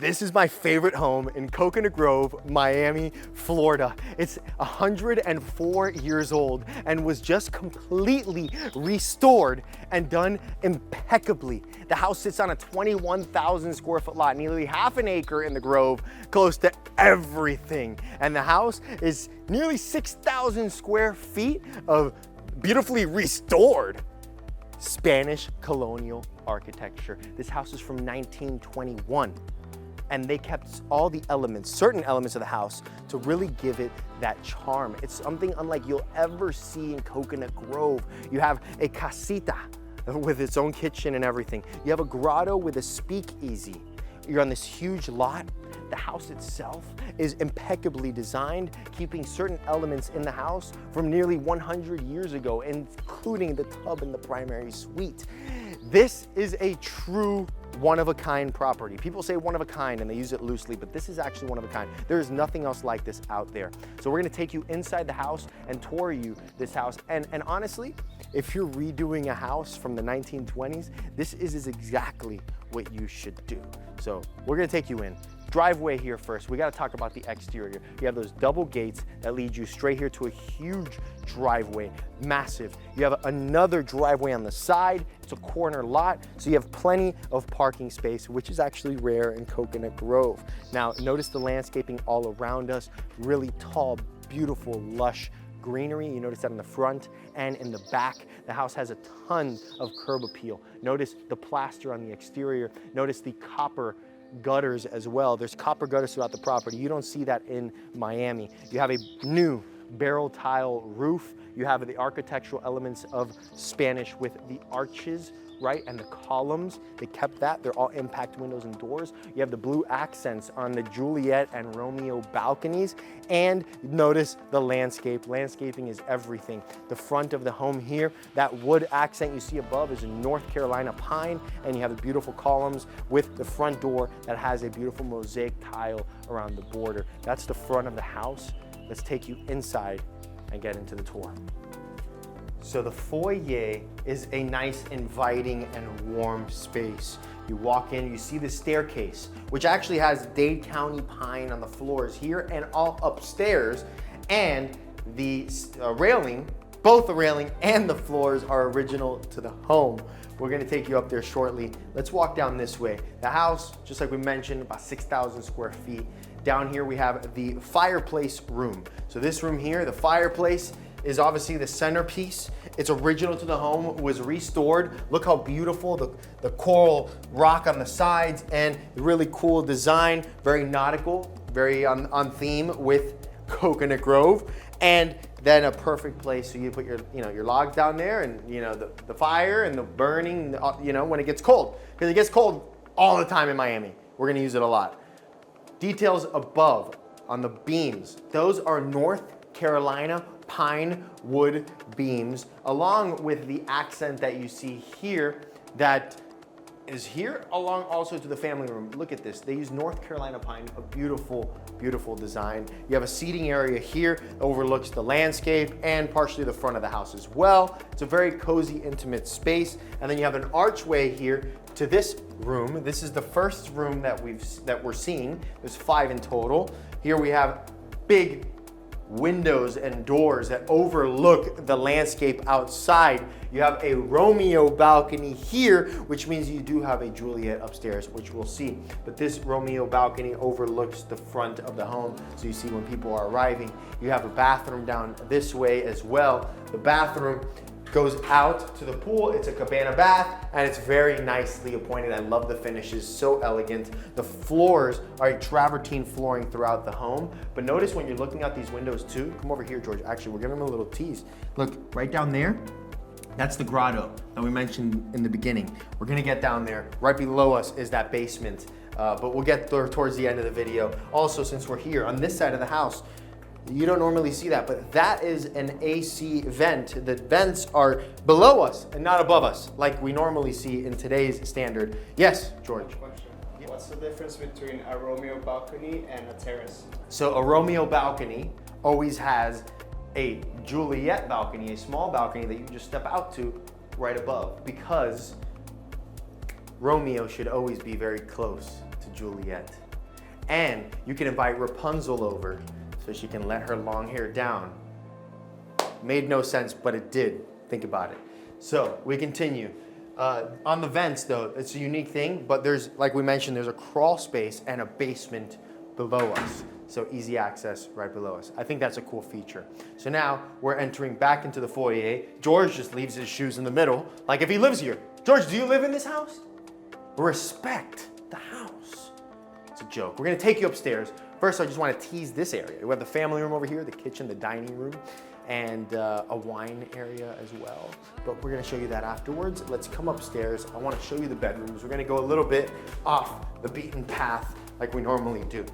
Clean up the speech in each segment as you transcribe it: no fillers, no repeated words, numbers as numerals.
This is my favorite home in Coconut Grove, Miami, Florida. It's 104 years old and was just completely restored and done impeccably. The house sits on a 21,000 square foot lot, nearly half an acre in the Grove, close to everything. And the house is nearly 6,000 square feet of beautifully restored Spanish Colonial architecture. This house is from 1921. And they kept all the elements, certain elements of the house, to really give it that charm. It's something unlike you'll ever see in Coconut Grove. You have a casita with its own kitchen and everything. You have a grotto with a speakeasy. You're on this huge lot. The house itself is impeccably designed, keeping certain elements in the house from nearly 100 years ago, including the tub and the primary suite. This is a true one-of-a-kind property. People say one-of-a-kind and they use it loosely, but this is actually one-of-a-kind. There is nothing else like this out there. So we're gonna take you inside the house and tour you this house. And honestly, if you're redoing a house from the 1920s, this is exactly what you should do. So we're gonna take you in. Driveway here first. We got to talk about the exterior. You have those double gates that lead you straight here to a huge driveway, massive. You have another driveway on the side. It's a corner lot, so you have plenty of parking space, which is actually rare in Coconut Grove. Now, notice the landscaping all around us, really tall, beautiful, lush greenery. You notice that in the front and in the back. The house has a ton of curb appeal. Notice the plaster on the exterior. Notice the copper gutters as well. There's copper gutters throughout the property. You don't see that in Miami. You have a new barrel tile roof. You have the architectural elements of Spanish with the arches, right? And the columns, they kept that. They're all impact windows and doors. You have the blue accents on the Juliet and Romeo balconies. And notice the landscape. Landscaping is everything. The front of the home here, that wood accent you see above is a North Carolina pine, and you have the beautiful columns with the front door that has a beautiful mosaic tile around the border. That's the front of the house. Let's take you inside and get into the tour. So the foyer is a nice, inviting, and warm space. You walk in, you see the staircase, which actually has Dade County pine on the floors here and all upstairs, and the railing, both the railing and the floors are original to the home. We're gonna take you up there shortly. Let's walk down this way. The house, just like we mentioned, about 6,000 square feet. Down here we have the fireplace room. So this room here, the fireplace, is obviously the centerpiece. It's original to the home, was restored. Look how beautiful the coral rock on the sides, and really cool design, very nautical, very on theme with Coconut Grove. And then a perfect place so you put your, your logs down there, and the fire and the burning, when it gets cold, because it gets cold all the time in Miami. We're gonna use it a lot. Details above on the beams, those are North Carolina pine wood beams, along with the accent that you see here that is here along also to the family room. Look at this. They use North Carolina pine, a beautiful, beautiful design. You have a seating area here that overlooks the landscape and partially the front of the house as well. It's a very cozy, intimate space. And then you have an archway here to this room. This is the first room that we're seeing. There's 5 in total. Here we have big windows and doors that overlook the landscape outside. You have a Romeo balcony here, which means you do have a Juliet upstairs, which we'll see. But this Romeo balcony overlooks the front of the home, so you see when people are arriving. You have a bathroom down this way as well. The bathroom goes out to the pool. It's a cabana bath, and it's very nicely appointed. I love the finishes, so elegant. The floors are a travertine flooring throughout the home. But notice when you're looking out these windows too, come over here, George. Actually, we're giving them a little tease. Look, right down there, that's the grotto that we mentioned in the beginning. We're gonna get down there. Right below us is that basement, but we'll get there towards the end of the video. Also, since we're here on this side of the house, you don't normally see that, but that is an AC vent. The vents are below us and not above us, like we normally see in today's standard. Yes, George? Question. What's the difference between a Romeo balcony and a terrace? So a Romeo balcony always has a Juliet balcony, a small balcony that you just step out to right above, because Romeo should always be very close to Juliet. And you can invite Rapunzel over so she can let her long hair down. Made no sense, but it did. Think about it. So we continue. On the vents though, it's a unique thing, but there's, like we mentioned, there's a crawl space and a basement below us. So easy access right below us. I think that's a cool feature. So now we're entering back into the foyer. George just leaves his shoes in the middle, like if he lives here. George, do you live in this house? Respect the house. It's a joke. We're gonna take you upstairs. First, I just wanna tease this area. We have the family room over here, the kitchen, the dining room, and a wine area as well. But we're gonna show you that afterwards. Let's come upstairs. I wanna show you the bedrooms. We're gonna go a little bit off the beaten path like we normally do.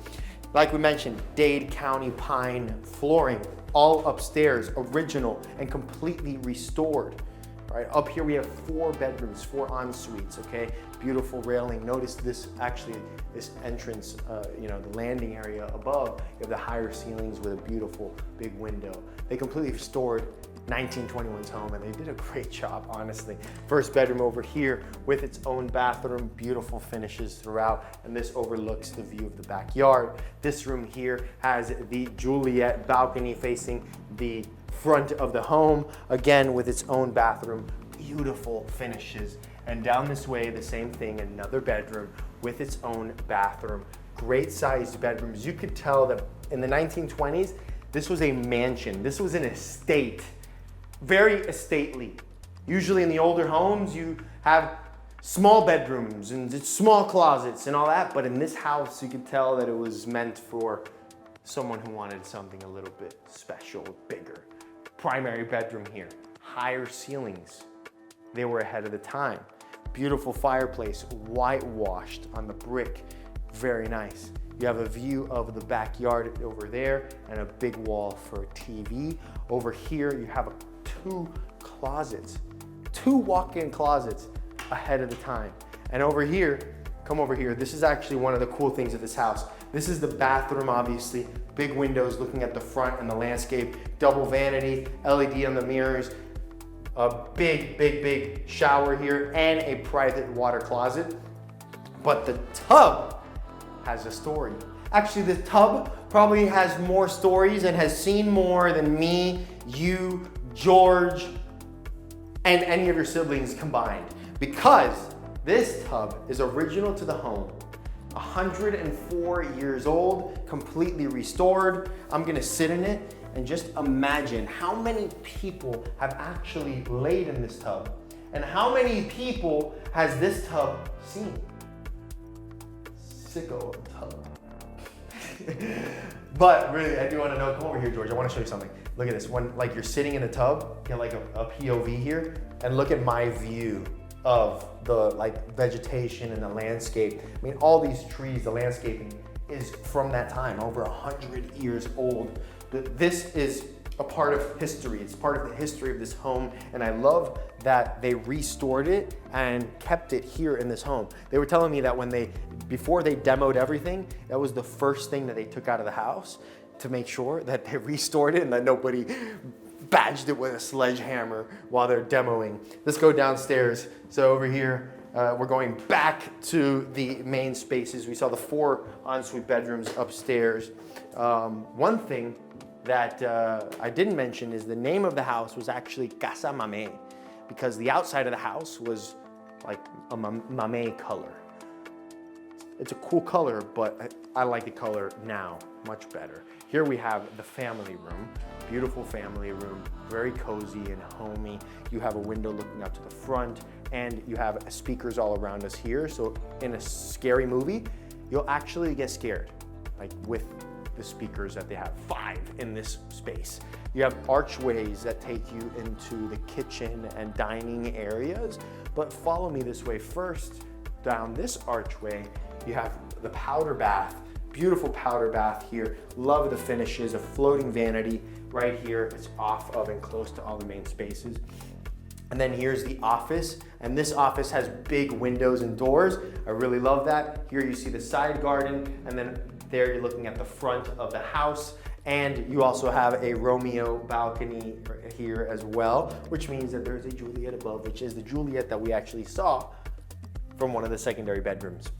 Like we mentioned, Dade County pine flooring, all upstairs, original and completely restored. All right, up here we have 4 bedrooms, 4 en-suites, okay? Beautiful railing. Notice this, actually, this entrance, the landing area above, you have the higher ceilings with a beautiful big window. They completely restored 1921's home, and they did a great job, honestly. First bedroom over here with its own bathroom, beautiful finishes throughout, and this overlooks the view of the backyard. This room here has the Juliet balcony facing the front of the home, again with its own bathroom, beautiful finishes. And down this way, the same thing, another bedroom with its own bathroom. Great sized bedrooms. You could tell that in the 1920s, this was a mansion. This was an estate, very stately. Usually in the older homes, you have small bedrooms and small closets and all that, but in this house, you could tell that it was meant for someone who wanted something a little bit special, bigger. Primary bedroom here, higher ceilings. They were ahead of the time. Beautiful fireplace, whitewashed on the brick, very nice. You have a view of the backyard over there and a big wall for a TV. Over here, you have 2 closets, 2 walk-in closets ahead of the time. And over here, come over here, this is actually one of the cool things of this house. This is the bathroom, obviously. Big windows looking at the front and the landscape, double vanity, LED on the mirrors, a big shower here, and a private water closet. But the tub has a story. Actually, the tub probably has more stories and has seen more than me, you, George, and any of your siblings combined. Because this tub is original to the home. 104 years old, completely restored. I'm gonna sit in it and just imagine how many people have actually laid in this tub and how many people has this tub seen. Sicko of tub. But really, I do wanna know, come over here, George, I wanna show you something. Look at this, when like you're sitting in the tub, get like a POV here, and look at my view of the vegetation and the landscape. I mean, all these trees, the landscaping is from that time, over 100 years old. But this is a part of history. It's part of the history of this home, and I love that they restored it and kept it here in this home. They were telling me that before they demoed everything, that was the first thing that they took out of the house to make sure that they restored it and that nobody badged it with a sledgehammer while they're demoing. Let's go downstairs. So over here, we're going back to the main spaces. We saw the 4 ensuite bedrooms upstairs. One thing that I didn't mention is the name of the house was actually Casa Mamé, because the outside of the house was like a mamé color. It's a cool color, but I like the color now much better. Here we have the family room, beautiful family room, very cozy and homey. You have a window looking out to the front, and you have speakers all around us here. So in a scary movie, you'll actually get scared, like with the speakers that they have, 5 in this space. You have archways that take you into the kitchen and dining areas, but follow me this way first. Down this archway, you have the powder bath, beautiful powder bath here. Love the finishes, a floating vanity right here. It's off of and close to all the main spaces. And then here's the office, and this office has big windows and doors. I really love that. Here you see the side garden, and then there you're looking at the front of the house. And you also have a Romeo balcony here as well, which means that there's a Juliet above, which is the Juliet that we actually saw from one of the secondary bedrooms.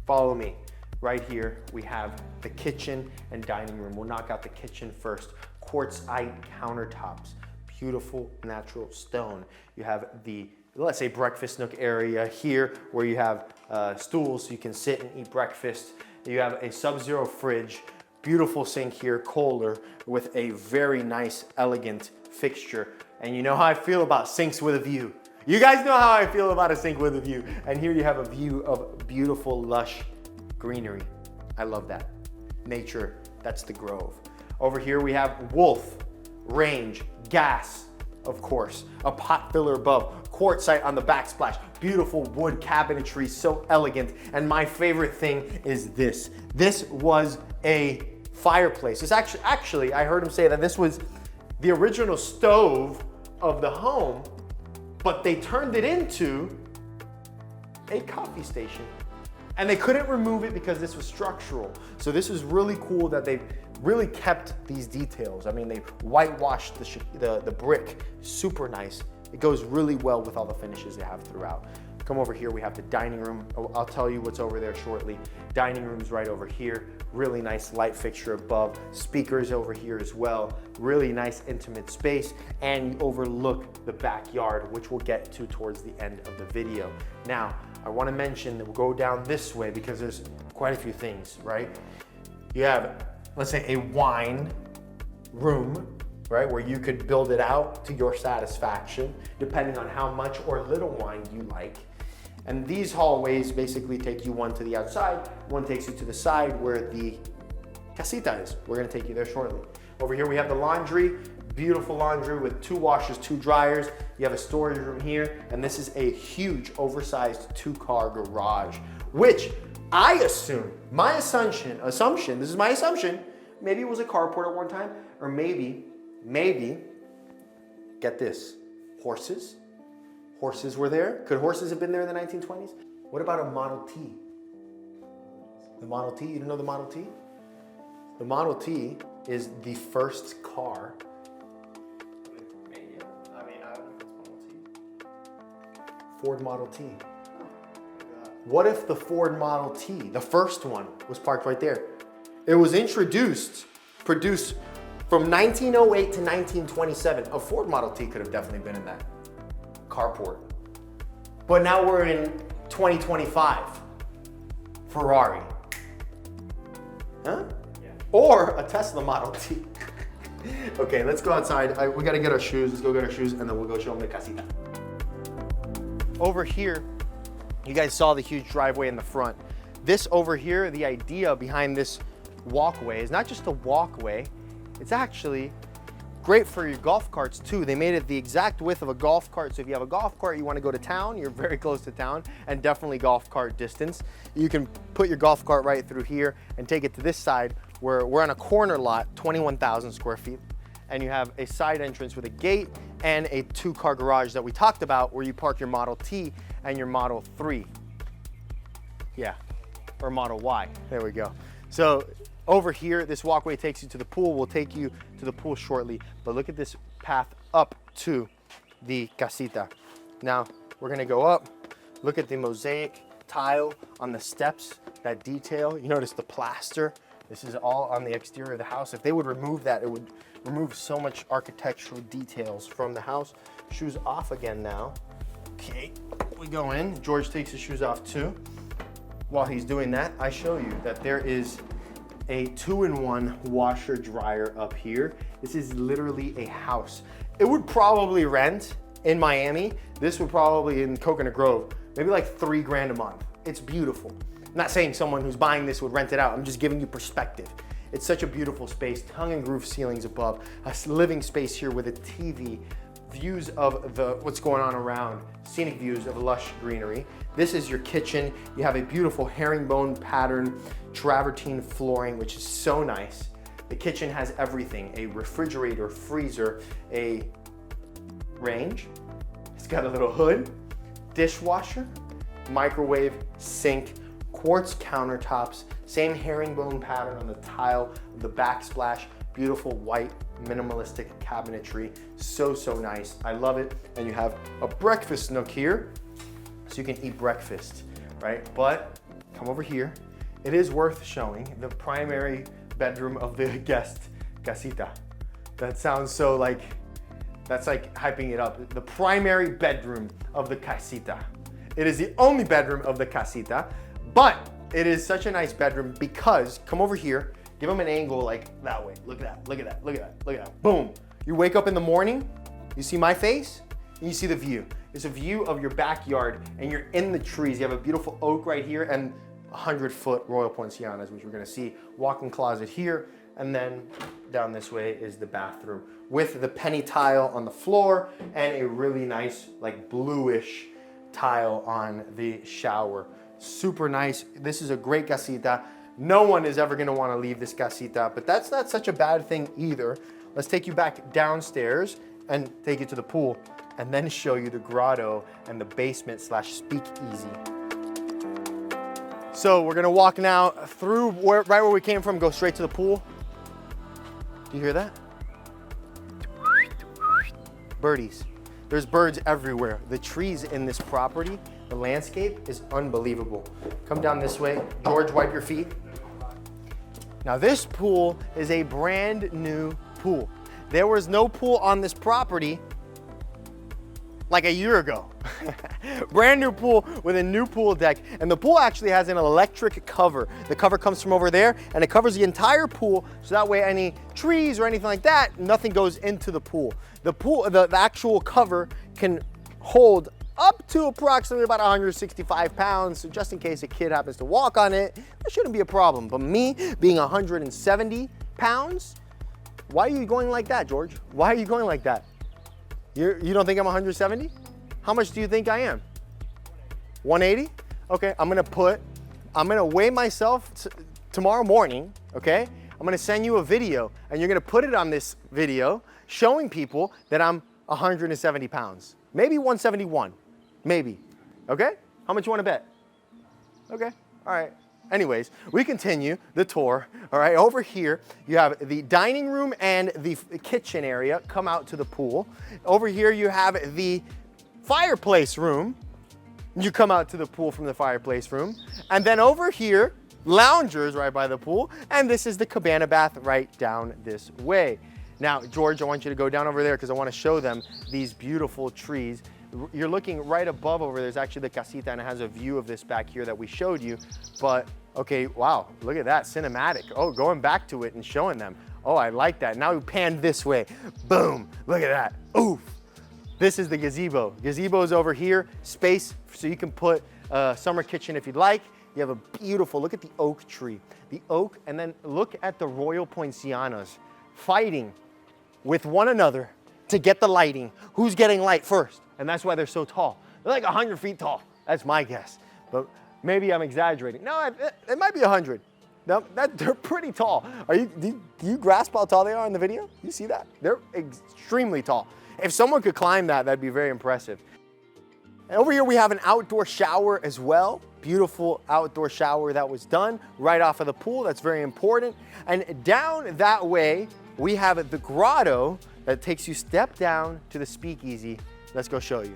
Follow me. right here, we have the kitchen and dining room. We'll knock out the kitchen first. Quartzite countertops, beautiful natural stone. You have the, let's say, breakfast nook area here where you have stools so you can sit and eat breakfast. You have a sub-zero fridge, beautiful sink here, Kohler, with a very nice, elegant fixture. And you know how I feel about sinks with a view. You guys know how I feel about a sink with a view. And here you have a view of beautiful, lush greenery. I love that. Nature, that's the Grove. Over here we have wolf, range, gas, of course, a pot filler above, quartzite on the backsplash, beautiful wood cabinetry, so elegant. And my favorite thing is this. This was a fireplace. It's actually, I heard him say that this was the original stove of the home, but they turned it into a coffee station. And they couldn't remove it because this was structural. So this is really cool that they really kept these details. I mean, they whitewashed the brick, super nice. It goes really well with all the finishes they have throughout. Come over here, we have the dining room. I'll tell you what's over there shortly. Dining room's right over here. Really nice light fixture above. Speakers over here as well. Really nice intimate space. And you overlook the backyard, which we'll get to towards the end of the video. Now, I want to mention that we'll go down this way because there's quite a few things, right? You have, let's say, a wine room, right? Where you could build it out to your satisfaction, depending on how much or little wine you like. And these hallways basically take you one to the outside, one takes you to the side where the casita is. We're gonna take you there shortly. Over here we have the laundry, beautiful laundry with 2 washers, 2 dryers. You have a storage room here, and this is a huge oversized 2-car garage, which I assume, my assumption, this is my assumption, maybe it was a carport at one time, or maybe, get this, horses. Horses were there. Could horses have been there in the 1920s? What about a Model T? The Model T, you didn't know the Model T? The Model T is the first car. Maybe. I don't know if it's Model T. Ford Model T. What if the Ford Model T, the first one, was parked right there? It was produced from 1908 to 1927. A Ford Model T could have definitely been in that carport. But now we're in 2025. Ferrari. Huh? Yeah. Or a Tesla Model T. Okay, let's go outside. We gotta get our shoes. Let's go get our shoes and then we'll go show them the casita. Over here, you guys saw the huge driveway in the front. This over here, the idea behind this walkway is not just a walkway, it's actually great for your golf carts too. They made it the exact width of a golf cart. So if you have a golf cart, you want to go to town, you're very close to town and definitely golf cart distance. You can put your golf cart right through here and take it to this side where we're on a corner lot, 21,000 square feet. And you have a side entrance with a gate and a 2-car garage that we talked about where you park your Model T and your Model 3. Yeah, or Model Y, there we go. So over here, this walkway takes you to the pool. We'll take you to the pool shortly, but look at this path up to the casita. Now, we're gonna go up, look at the mosaic tile on the steps, that detail. You notice the plaster. This is all on the exterior of the house. If they would remove that, it would remove so much architectural details from the house. Shoes off again now. Okay, we go in. George takes his shoes off too. While he's doing that, I show you that there is a 2-in-1 washer dryer up here. This is literally a house. It would probably rent in Miami. This would probably in Coconut Grove, maybe like $3 grand a month. It's beautiful. I'm not saying someone who's buying this would rent it out. I'm just giving you perspective. It's such a beautiful space, tongue and groove ceilings above, a living space here with a TV, views of what's going on around, scenic views of lush greenery. This is your kitchen. You have a beautiful herringbone pattern, travertine flooring, which is so nice. The kitchen has everything, a refrigerator, freezer, a range. It's got a little hood, dishwasher, microwave, sink, quartz countertops, same herringbone pattern on the tile, the backsplash, beautiful white minimalistic cabinetry. So nice. I love it. And you have a breakfast nook here so you can eat breakfast, right? But come over here. it is worth showing the primary bedroom of the guest casita. That sounds so like, that's like hyping it up. The primary bedroom of the casita. It is the only bedroom of the casita, but it is such a nice bedroom because, come over here, give them an angle like that way. Look at that, look at that, look at that, look at that. Boom. You wake up in the morning, you see my face, and you see the view. It's a view of your backyard, and you're in the trees. You have a beautiful oak right here, and 100-foot Royal Poincianas, which we're gonna see. Walk-in closet here, and then down this way is the bathroom with the penny tile on the floor and a really nice, like bluish tile on the shower. Super nice. This is a great casita. No one is ever gonna wanna leave this casita, but that's not such a bad thing either. Let's take you back downstairs and take you to the pool and then show you the grotto and the basement slash speakeasy. So we're gonna walk now through right where we came from, go straight to the pool. Do you hear that? Birdies. There's birds everywhere. The trees in this property, the landscape is unbelievable. Come down this way. George, wipe your feet. Now this pool is a brand new pool. There was no pool on this property like a year ago. Brand new pool with a new pool deck. And the pool actually has an electric cover. The cover comes from over there and it covers the entire pool. So that way any trees or anything like that, nothing goes into the pool. The actual cover can hold up to approximately about 165 pounds. So just in case a kid happens to walk on it, that shouldn't be a problem. But me being 170 pounds, why are you going like that, George? Why are you going like that? You don't think I'm 170? How much do you think I am? 180? Okay, I'm gonna weigh myself tomorrow morning, okay? I'm gonna send you a video and you're gonna put it on this video showing people that I'm 170 pounds. Maybe 171, maybe, okay? How much you wanna bet? Okay, all right. Anyways, we continue the tour, all right? Over here, you have the dining room and the kitchen area come out to the pool. Over here, you have the fireplace room. You come out to the pool from the fireplace room. And then over here, loungers right by the pool. And this is the cabana bath right down this way. Now, George, I want you to go down over there because I want to show them these beautiful trees. You're looking right above over there's actually the casita and it has a view of this back here that we showed you. But okay, wow, look at that, cinematic. Oh, going back to it and showing them. Oh, I like that. Now we pan this way. Boom, look at that. Oof. This is the gazebo. Gazebo's over here, space so you can put a summer kitchen if you'd like. You have a beautiful, look at the oak tree. The oak, and then look at the Royal Poincianas fighting with one another to get the lighting. Who's getting light first? And that's why they're so tall. They're like 100 feet tall. That's my guess. But maybe I'm exaggerating. No, it might be 100. No, they're pretty tall. Do you grasp how tall they are in the video? You see that? They're extremely tall. If someone could climb that, that'd be very impressive. And over here we have an outdoor shower as well. Beautiful outdoor shower that was done right off of the pool. That's very important. And down that way, we have the grotto that takes you step down to the speakeasy. Let's go show you.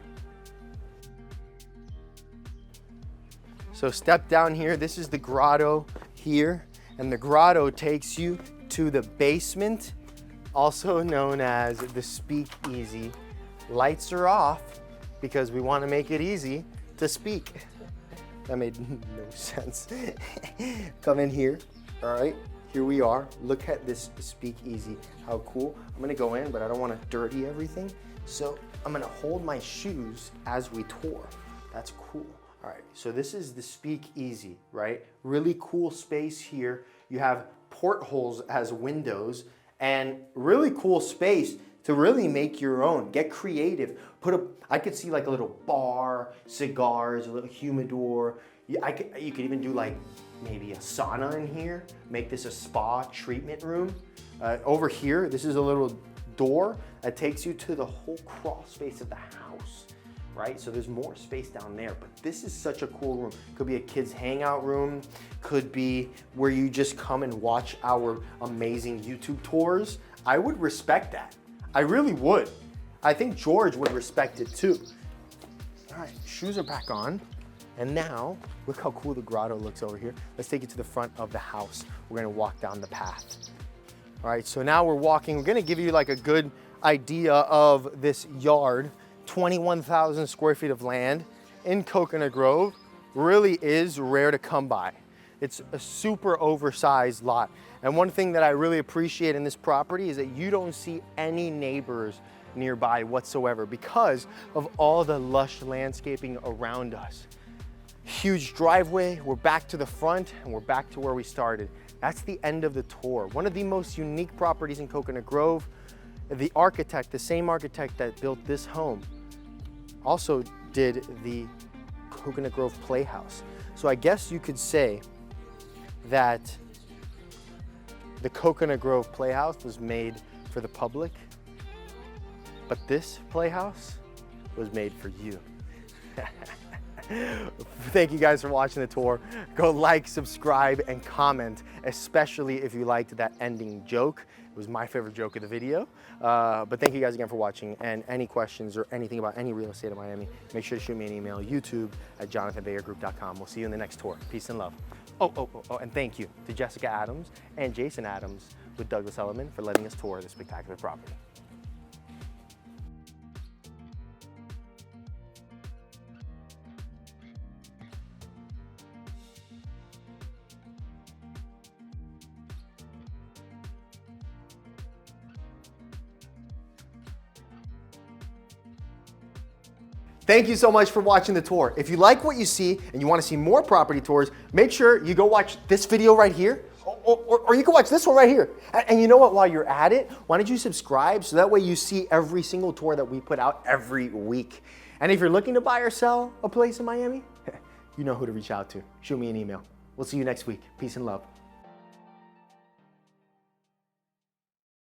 So step down here, this is the grotto here, and the grotto takes you to the basement, also known as the speakeasy. Lights are off because we want to make it easy to speak. That made no sense. Come in here, all right? Here we are. Look at this speakeasy. How cool. I'm gonna go in, but I don't want to dirty everything. So I'm gonna hold my shoes as we tour. That's cool. All right, so this is the speakeasy, right? Really cool space here. You have portholes as windows and really cool space to really make your own. Get creative. I could see like a little bar, cigars, a little humidor. You could even do like maybe a sauna in here. Make this a spa treatment room. Over here, this is a little door that takes you to the whole crawl space of the house, right? So there's more space down there, but this is such a cool room. Could be a kid's hangout room, could be where you just come and watch our amazing YouTube tours. I would respect that. I really would. I think George would respect it too. All right, shoes are back on. And now, look how cool the grotto looks over here. Let's take you to the front of the house. We're gonna walk down the path. All right, so now we're walking. We're gonna give you like a good idea of this yard. 21,000 square feet of land in Coconut Grove. Really is rare to come by. It's a super oversized lot. And one thing that I really appreciate in this property is that you don't see any neighbors nearby whatsoever because of all the lush landscaping around us. Huge driveway, we're back to the front and we're back to where we started. That's the end of the tour. One of the most unique properties in Coconut Grove. The architect, the same architect that built this home, also did the Coconut Grove Playhouse. So I guess you could say that the Coconut Grove Playhouse was made for the public, but this playhouse was made for you. Thank you guys for watching the tour. Go like, subscribe, and comment, especially if you liked that ending joke. It was my favorite joke of the video. But thank you guys again for watching, and any questions or anything about any real estate in Miami, make sure to shoot me an email, youtube@jonathanvegagroup.com. We'll see you in the next tour. Peace and love. Oh, and thank you to Jessica Adams and Jason Adams with Douglas Elliman for letting us tour this spectacular property. Thank you so much for watching the tour. If you like what you see and you want to see more property tours, make sure you go watch this video right here, or you can watch this one right here. And you know what, while you're at it, why don't you subscribe so that way you see every single tour that we put out every week. And if you're looking to buy or sell a place in Miami, you know who to reach out to. Shoot me an email. We'll see you next week. Peace and love.